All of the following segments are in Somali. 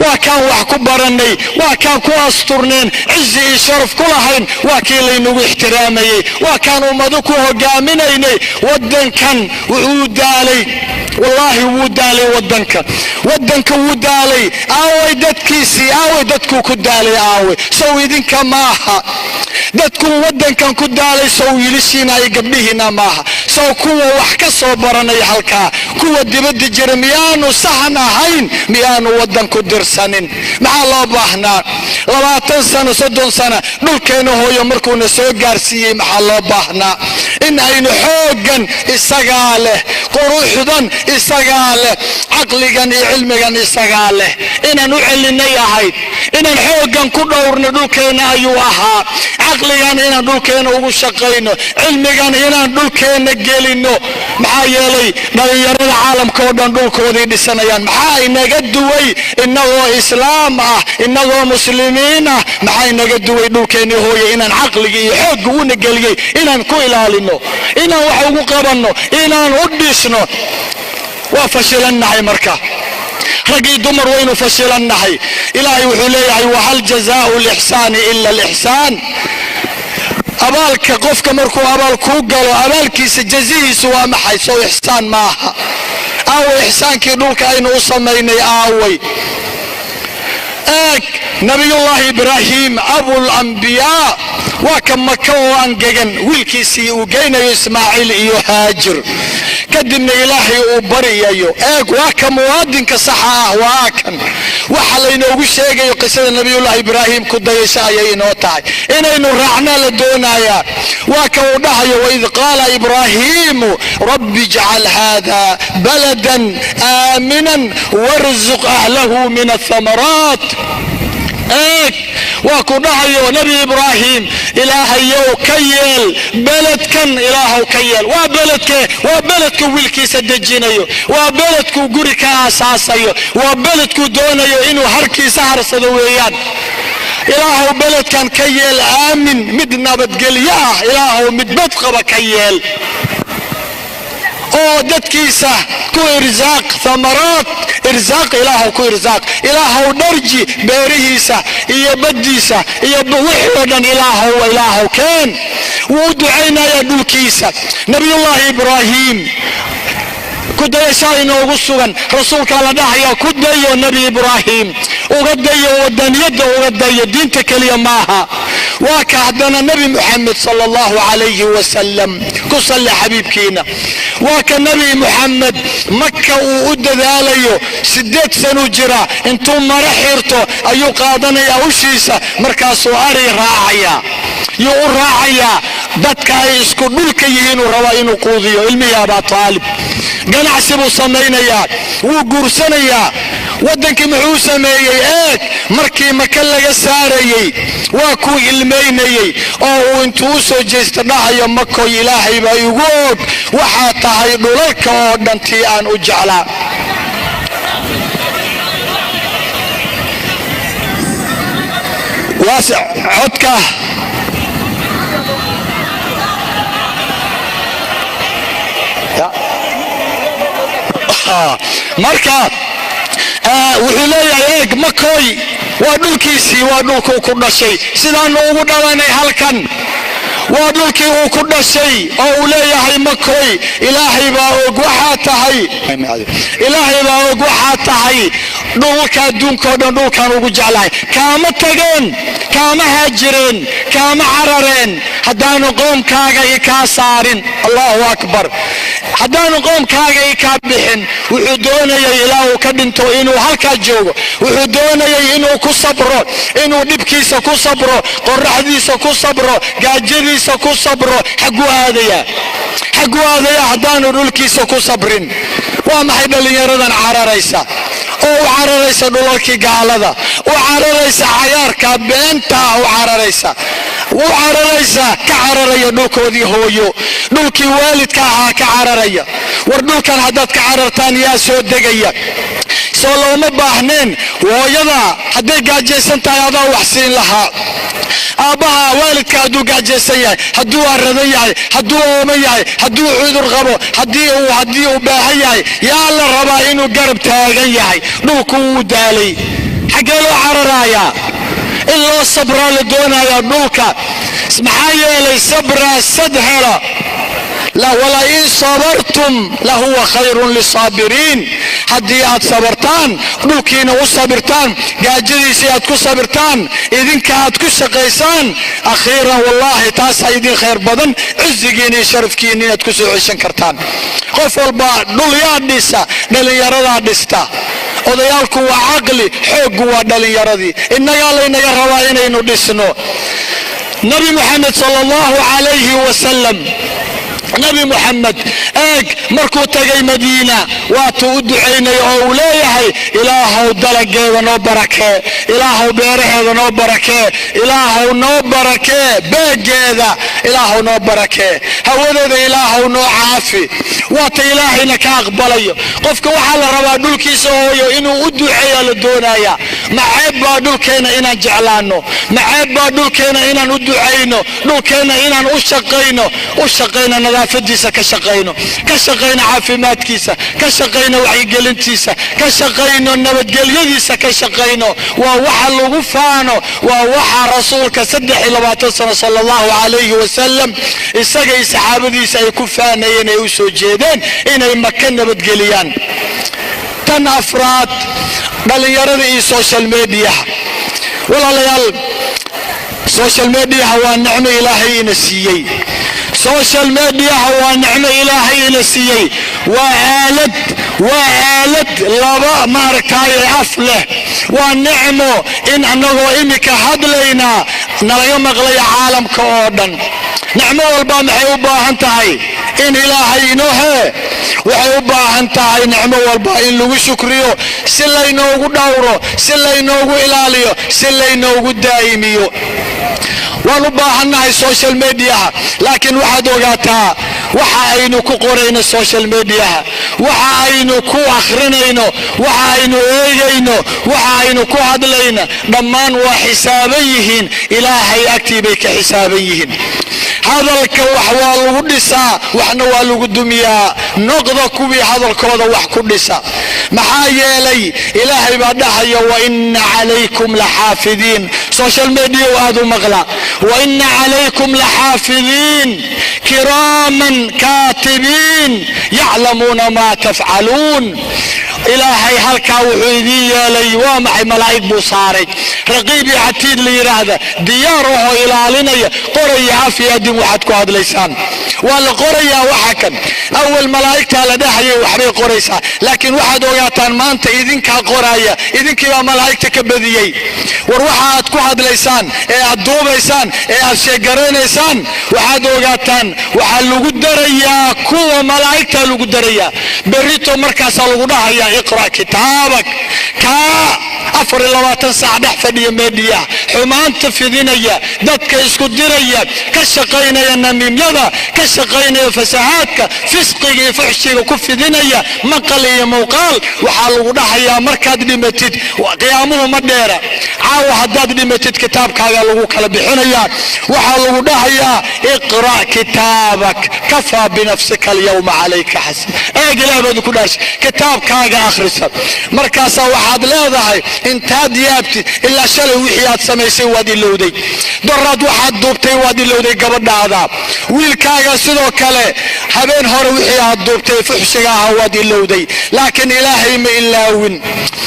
وكان وحكو برني وكان كو أسترنين عزي شرف كلهين وكيلي نو احترامي وكانوا مدوكو هقامينيني ودن كان وودالي والله ودالي ودنك ودالي اوي ددكيسي اوي ددكو كدالي اوي سوي دينك ماها ددكو ودنكان كدالي سوي لسينا يقبليهنا ماها سو كوا وحكا سو براني حلكا كوا دبد جرميانو سحنا هين ميانو ودنكو درسانين مع الله باهنا 20 سنة 60 سنة دولكينو هو يمركو نسو قارسيي مع الله باهنا إن أين حوقا إساقاله قروحضا إساقاله عقلقا علمقا إساقاله إن نعلن يهيد إن حوقا كدورنا دولكينا أيوها عقلقا إن دولكينا وشقينو علمقا إن دولكينا قيلينو محايلي نغير العالم كودان دولكودي دسانيان محاي نقدوي إنه إسلام إنه مسلمين محاي نقدوي دولكيني هوي إن عقلقي حوق ونقلقي إن كو إلالينو إن وحوق قبنو إن وديسنو وفشلنا هاي مركا رقي دمر وين فشلنا هاي إلهي وحليه وهل جزاء الإحسان إلا الإحسان أبالك قفك مركو أبالكو قالوا أبالك سجزيه سوا محي سو إحسان معها أو إحسان كيدولك أين أصميني آوي نبي الله إبراهيم أبو الأنبياء وكم مكوان جيجن ويلكيسي وجينا إسماعيل يهاجر كدن إلهي وبري أيو وكم وادن كصحة واكن وحلينا وشيء قصة نبي الله إبراهيم كده يساعي نوتاي إنه رعنا لدونايا وكودها وإذ قال إبراهيم رب اجعل هذا بلدا آمنا وارزق أهله من الثمرات وكودها نبي إبراهيم إلهي يو كيل بلد كان إلهو كيل وبلدك ويلكي سدجينيو وبلدك قريك أساسيو وبلدك دونيو إنو هركي سهر صدويان إلهو بلد كان كيل آمن مدنا بتقلياه إلهو مدبتقب كيل او ددكيسه كو ارزاق ثمرات ارزاق إلهو كو ارزاق إلهو درجي بيريسه إيا بديسه إيا بوحودا إلهو كان ودعينا يا دولكيسه نبي الله إبراهيم كده يساينو وغسوغن رسولك على داحيا كده يو نبي إبراهيم وقد يو ودن يده وقد يو دينتك اليوم معها وكعدنا نبي محمد صلى الله عليه وسلم كصلي حبيبكينا وكان نبي محمد مكة وقد ذاليو 6 سنة جرا انتم مرحيرتو ايو قادنا يا وشيسة مركاسو اري راعيا يو راعيا dadka ay isku dhulka yihiin raba inuu quudiyo ilmiga ba Taalib ganacsigu sameeynaya wuu guursanaya wadankii muxuu sameeyay markii Maka laga saarayay waa ku ilmeynayay oo intuu soo jeesta dhahayo Maka Ilaahay baa igu og waxa tahay dhulalka oo dhantii aan u jeclaa واسع عدكه marka wuxuu leeyahay Makoy waa dhulkiisii waa dhulku ku dhashay sidaan ugu dhawaanay halkan waa dhulkii uu ku dhashay oo uu leeyahay Makoy Ilaahay baa og waxa tahay dhulka adduunka dhan dhulkan ugu jeclahay kaama tageen kaama haajireen kaama carareen haddaanu qoomkaaga ka saarin Allahu akbar haddaanu qoomkaaga ka bixin wuxuu doonayay Ilaahu ka dhinto inuu halka joogo wuxuu doonayay inuu ku sabro inuu dhibkiisa ku sabro qorraxdiisa ku sabro gaajadiisa ku sabro xagu aadaya haddaanu dhulkiisa ku sabrin waa maxay dhalinyaradan cararaysa oo cararaysa dhulalkii gaalada oo cararaysa cayaarka beenta oo cararaysa ka cararaya dhulkoodii hooyo dhulkii waalidka ahaa ka cararaya war dhulkan haddaad ka carartaan yaa soo degaya soo looma baahneen hooyada hadday gaajaysan tahay adaa wax siin lahaa aabaha waalidka hadduu gaajaysan yahay hadduu aradan yahay hadduu ooma yahay hadduu cudur qabo haddii uu baahan yahay yaa la rabaa inuu garab taagan yahay dhulku wuu daalay xaggee loo cararayaa in loo sabraa la doonayaa dhulka maxaa yeelay sabraa sad hela ولئن صبرتم لهو خير للصابرين haddii aad sabartaan dhulkiina u sabirtaan gaajadiisa aad ku sabirtaan idinka aad ku shaqaysaan akhiiran wallahi taas idin khayr badan cizigiina iyo sharafkiina inaad ku soo ceshan kartaan qof walba dhul yaa dhisa dhalinyarada dhista odayaalku waa aqli xooggu waa dhalinyaradii innaga laynaga rabaa inaynu dhisno nabi muhammad sallallahu alayhi wasallam نبي محمد مركو تغي مدينة واتو ادعيني او ليهي الهو دلقي ونو بركة الهو بيره ونو بركة الهو نو بركة بيجيذا الهو نو بركة هوذا الهو نو عافي وات الهي نك اقبلي قفك وحال ربا دولكي سوهيو انو ادعي لدونايا معيبا دولكينا انا جعلانو معيبا دولكينا انا ندعينو دولكينا انا اشقينو نظافديسا كشقينا عافيماتكيسا كشقينا وعيقلنتيسا كشقينا نبتقليديسا كشقينا ووحا لغفانو ووحا رسولك سدح لباتنا صلى الله عليه وسلم إساقي سحابديسا يكفانا ينيوسو جيدين إنا يمكن نبتقليان تن أفراد بل يردي سوشيال ميديا والله ليال سوشيال ميديا هو النعمة إلهي نسيي سوشيال ميديا هو نعمة إلهي نسيي وآلت لبا ماركاي أفله ونعمه إن أنه إنك هدلينا نرى مغلي عالم كوردن نعمه والبام حيوبا هنتهي إن إلهي نوهي وحيوبا هنتهي نعمه والبا إن لغو شكريو سلي نوغو دورو سلي نوغو إلاليو سلي نوغو دائميو ونباهناها السوشيال ميديا لكن واحد وقاتها وحاينو كو قرين السوشيال ميديا وحاينو كو اخرينينو وحاينو ايجينو وحاينو كو هدلينا ضمان وحسابيهن الهي اكتبك حسابيهن هذا الكوح والودسا وحنا والقدميا نقضى كوبي هذا الكوضة وحكودسا محايلي الهي بعدها وإن عليكم لحافظين سوشيال ميديا وهذا مغلا وإن عليكم لحافظين كراما كاتبين يعلمون ما تفعلون إلهي هلكا وحيدية لي وامعي ملايك بصاري رقيبي عتيد لي هذا دياره إلى لنا قرية في يد وحدكو هذا ليسان والقرية وحكا أول ملايك لدهي وحبي قريسا لكن واحد وياتان ما أنت إذنك قرية إذنك يا ملايكتك بذيي وروحاتكو هذا ليسان الدوب ليسان الشيقرين ليسان واحد وياتان وحلو قدرية كو ملايكتا لو قدرية بريتو مركز الغداية اقرأ كتابك أفر اللواتن ساعة حفظية ميديا حمان تفذينيا دادك اسكو ديريا كشقينا ينميم يدا كشقينا فساعاتك فسقي فحشي وكفذينيا مقالي موقال وحالو دحيا مركاد ديمتد وقيامه مديرة عاو حداد ديمتد كتابك هايالو كالبحينيا وحالو دحيا اقرأ كتابك كفى بنفسك اليوم عليك حسن اقلابا دكوداش كتابك هاي اخرسا مركاسا وحاد لا انتاد يابتي إلا شلي وحيات سميسي وادي اللودي دراد واحد دوبتي وادي اللودي قبل هذا ويلكاغا سيدو كالي هبين هور وحيات دوبتي فحشيها وادي اللودي لكن إلهي ما إلاوين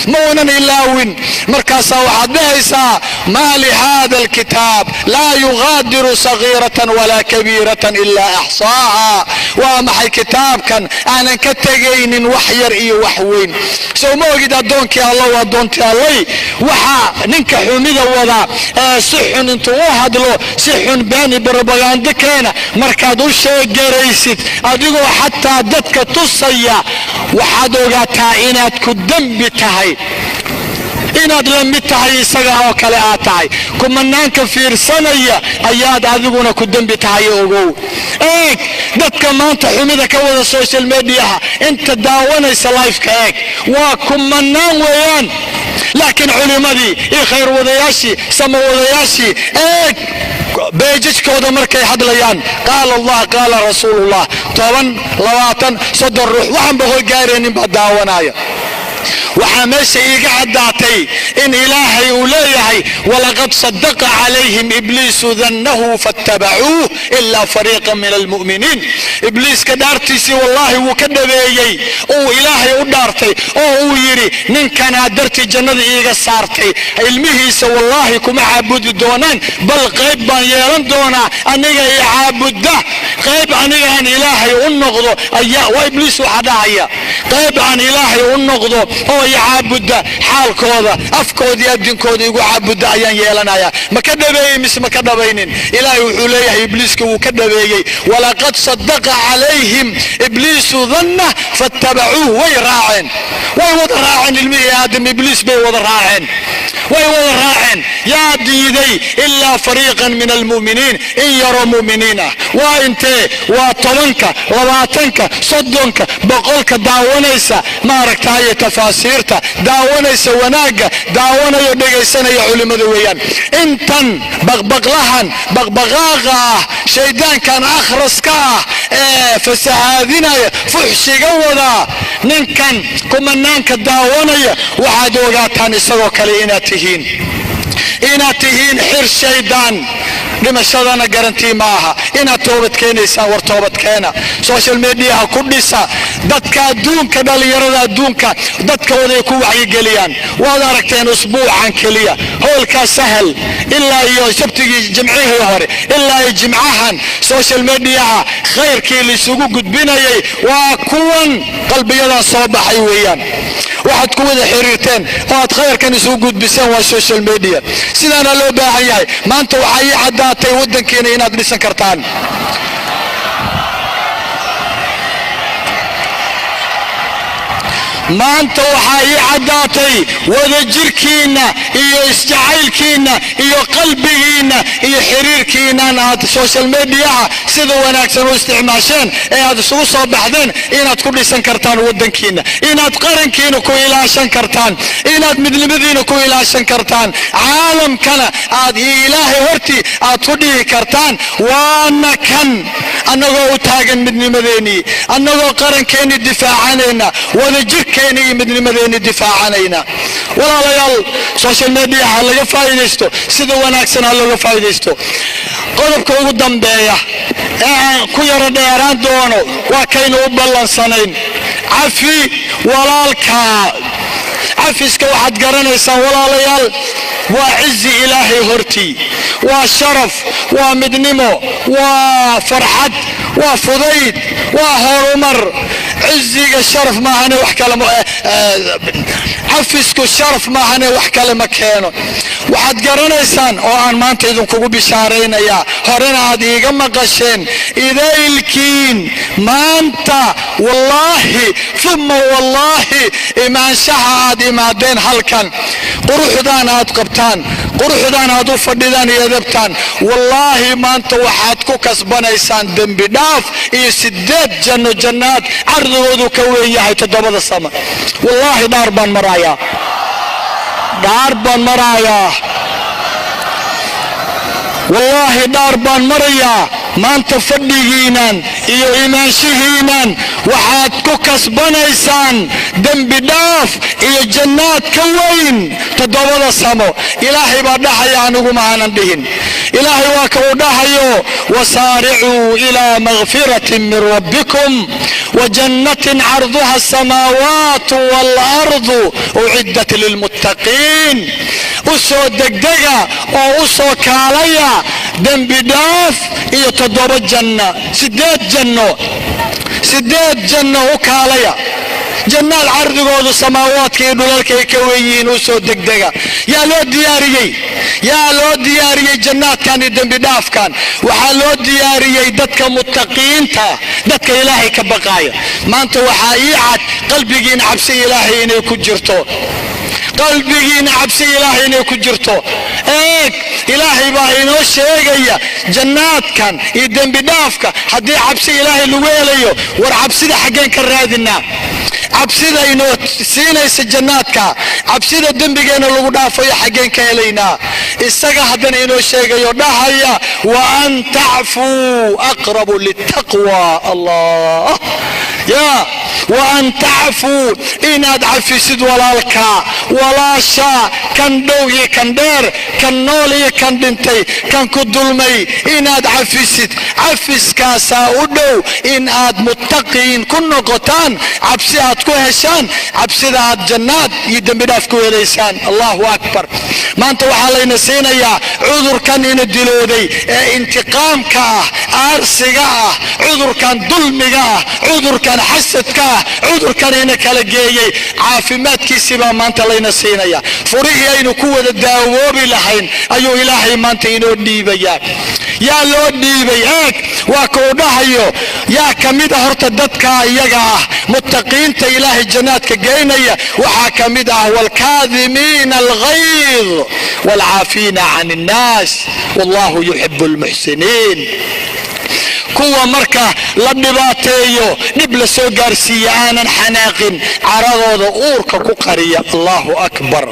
مونا إلاوين مركاسا واحد بهيسا ما لهذا الكتاب لا يغادر صغيرة ولا كبيرة إلا أحصاها ومحي كتاب كان أنا كتغين وحير إي وحوين سو موجد أدونك يا الله وأدونك يا الله وحا ننك حميد وضع سحن انتو هدلو سحن باني بربغاندكينا مركادو شيء جريسيت أدقو حتى دتك تصيا وحادوغا تاينات كدن بتاهي inaad la mid tahay isaga oo kale aad tahay kumanaanka fiirsanaya ayaad adiguna ku dambi tahay ogow dadka maanta xumida ka wada social media inta daawanaysa live ka waa kumanaan weeyaan laakiin culimadii khayr wadayaashii sama wadayaashii beejkooda markay hadlayaan qaal Allah qaal rasuulullah 10 20 sadar ruux waxaan boqol gaareen in baa daawanaya waxaa meesha iiga caddaatay in ilaahay leeyahay walaqad sadaqa calayhim ibliisu dannahu fattabacuuh ilaa fariiqan min almu'miniin. ibliiska dhaartiisii wallaahi wuu ka dhabeeyey uu ilaahay u dhaartay oo uu yidhi ninkanaa dartii jannada iiga saartay ilmihiisa wallaahi kuma caabudi doonaan bal qayb baan yeelan doonaa aniga i caabudda qayb aniga aan ilaahay u noqdo ayaa waa ibliis waxaa dhahaya qayb aan ilaahay u noqdo oo i caabudda xaalkooda afkoodii addinkooda igu caabudda ayaan yeelanayaa. ma ka dhabeeyey mise ma ka dhabaynin? ilaahay wuxuu leeyahay ibliiska wuu ka dhabeeyey walaqad sadaqa calayhim ibliisu danna fattabacuuh. way raaceen way wada raaceen ilmihii aadam ibliis bay wada raaceen way wada raaceen. yaa diiday ilaa fariiqan min almu'miniin in yaroo mu'miniin ah. waa intee? waa 10ka 20ka 30ka 100ka daawanaysa maaragtaaye tafaasiirta daawanaysa wanaagga daawanayo dhegaysanaya culimada weeyaan. intan baqbaqlahan baqbaqaaqa ah shaydaankan akhraska ah ee fasahaadinaya fuxshiga wadaa ninkan kumanaanka daawanaya waxaad ogaataan isagoo kale inaad tihiin xir shaydaan. dhimashadana garantii ma aha inaad toobad keenaysaan. war toobad keena. social mediaha ku dhisa dadka adduunka dhalinyarada adduunka dadkooday ku wacyigeliyaan. waad aragteen usbuucan keliya howlkaa sahal ilaa iyo sabtigii jimcihii hore ilaa iyo jimcahan social mediaha khayrkii lisugu gudbinayay waa kuwan qalbiyadan soo baxay weeyaan. waxaad ku wada xiriirteen oo aad khayrkan isugu gudbiseen waa social media. sidaana loo baahan yahay. maanta waxaa ii caddaatay waddankeena inaad dhisan kartaan. maanta waxaa ii caddaatay wadajirkiinna iyo isjacaylkiinna iyo qalbigiinna iyo xiriirkiinnan aad social mediaha sida wanaagsan u isticmaasheen ee aad isugu soo baxdeen inaad ku dhisan kartaan waddankiinna, inaad qarankiina ku ilaashan kartaan, inaad midnimadiina ku ilaashan kartaan, caalamkana aad ilaahay hortii aad ku dhihi kartaan waana kan annagoo u taagan midnimadeennii, annagoo qarankeennii difaacanayna, wadajirkeena iyo midnimadeennii difaacanayna. walaalayaal social media ha laga faa'iidaysto, sida wanaagsan ha looga faa'iidaysto. qodobka ugu dambeeya ee aan ku yaro dheeraan doono waa kaynu u ballansanayn cafi walaalka. cafiska waxaad garanaysaan walaalayaal waa cizi ilaahay hortii, waa sharaf, waa midnimo, waa farxad, waa fudayd, waa horumar. ciziga sharaf maahane wax kale cafisku sharaf maahane wax kale ma keeno. waxaad garanaysaan oo aan maanta idinkugu bishaaraynayaa, horena aad iiga maqasheen idaylkiin maanta wallaahi uma wallaahi imaanshaha aad imaadeen halkan, quruxdaan aad qabtaan, quruxdaan aad u fadhidaan iyo edabtaan, wallaahi maanta waxaad ku kasbanaysaan dembi dhaaf iyo 8 janno jannaad cardigoodu ka weyn yahay 7 sama. wallaahi dhaar baan marayaa, dhaar baan marayaa, wallaahi dhaar baan marayaa. maanta fadhigiinan iyo imaanshihiinan waxaad ku kasbanaysaan dembi dhaaf iyo jannaad ka weyn 7 samo. ilaahay baa dhahaya, anigu ma aanan dhihin. ilaahay waa ka uu dhahayo wasaaricuu ilaa magfiratin min rabbikum wajannatin carduha asamaawaatu waalardu uciddat lilmuttaqiin. u soo degdega oo u soo kaalaya dembi dhaaf iyo 7 janno, 8 janno, 8 janno u kaalaya. jannaad cardigoodu samaawaadka iyo dhulalka ay ka weyn yihiin. u soo degdega. yaa loo diyaariyey jannaadkan iyo dembi dhaafkan? waxaa loo diyaariyey dadka muttaqiinta, dadka ilaahay ka baqaaya. maanta waxaa ii cad qalbigiina cabsi ilaahay inay ku jirto, qalbigiina cabsi ilaahay inay ku jirto. eeg ilaahay baa inoo sheegaya jannaadkan iyo dembi dhaafka haddii cabsi ilaahay lagu helayo. war cabsida xaggeen ka raadinaa? cabsida inoo siinaysa jannaadka, cabsida dembigeena lagu dhaafayo xaggeen ka helaynaa? isaga haddana inoo sheegayo dhahaya wa an tacfuu aqrabu litaqwa. allah ya وأن تعفوا إن عفسد walaalka walaasha kan dhow iyo kan dheer kan nool iyo kan dhintay kan ku dulmay inaad cafisid cafiskaasaa u dhow in aad muttaqiin ku noqotaan cabsi aad ku heshaan cabsida aad jannaad iyo dembi dhaaf ku helaysaan allahu akbar maanta waxaa layna siinayaa cudurkan ina dilooday ee intiqaamka ah aarsiga ah cudurkan dulmiga ah cudurkan xasadka ah cudurkan ina kala geeyey caafimaadkiisii baa maanta layna siinaya furihii aynu ku wada daawoobi lahayn ayuu ilaahay maanta inoo dhiibayaa yaa loo dhiibay eeg waa kuu dhahayo yaa ka mid ah horta dadka iyaga ah muttaqiinta ilaahay jannaadka geynaya waxaa ka mid ah walkaadimiina alghayd walcaafiina can innaas wallahu yuxibu almuxsiniin kuwa marka la dhibaateeyo dhib la soo gaarsiiya aanan xanaaqin caradooda uurka ku qariya allahu akbar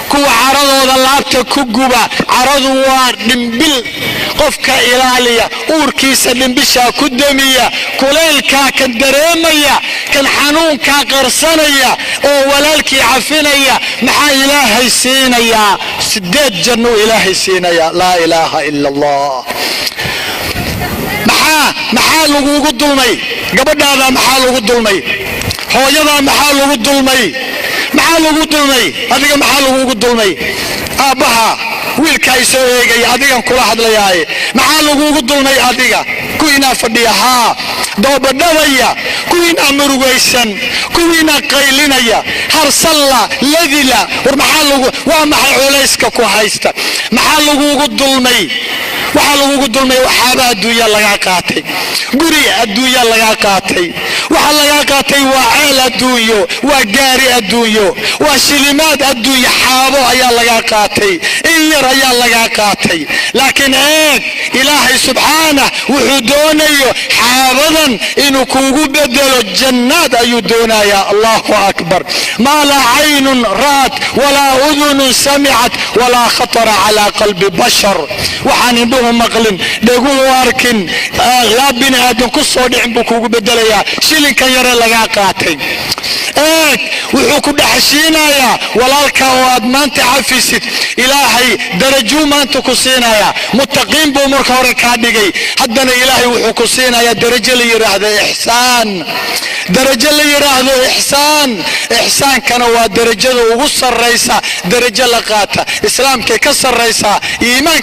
kuwa caradooda laabta ku guba caradu waa dhimbil qofka ilaaliya uurkiisa dhimbishaa ku damiya kulaylkaa kan dareemaya kan xanuunkaa qarsanaya oo walaalkii cafinaya maxaa ilaahay siinayaa 8 janno ilaahay siinaya laa ilaaha ila allah maxaa lagugu dulmay gabadhaada maxaa lagu dulmay hooyada maxaa lagu dulmay maxaa lagu dulmay adiga maxaa lagugu dulmay aabaha wiilka ay soo eegay adigan kula hadlayay maxaa lagugu dulmay adiga kuwiina fadhiyaha doobadhawaya kuwiina murugaysan kuwiina qaylinaya harsalla ladila war maxaa lagu waa maxay culayska ku haysta maxaa lagugu dulmay waxaa lagugu dulmay waxaaba adduunya laga qaatay guri adduunya laga qaatay waxa laga qaatay waa ceel adduunyo waa gaari adduunyo waa shilimaad adduunya xaabo ayaa laga qaatay in yar ayaa laga qaatay laakiin ilaahay subxaanahu wuxuu doonayo xaabadan inuu kuugu bedelo jannaad ayuu doonayaa allahu akbar ma la aynun ra'at wala udhun sami'at wala khatara ala qalbi bashar waxaan indhuhu maqlin dhaguhu arkin yaa bini aadan ku soo dhicin buu kuugu bedelayaa shilinkan yare laga qaatay wuxuu ku dhaxshiinayaa walaalka oo aad maanta cafisid ilaahay darajo maanta ku siinaya muttaqiin buu marka hore ka dhigay haddana ilaahay wuxuu ku siinayaa darajo la yiraahdo ihsaan darajo la yiraahdo ihsaan kana waa darajada ugu sareysa darajo la qaata islaamka ka sareysa iimaan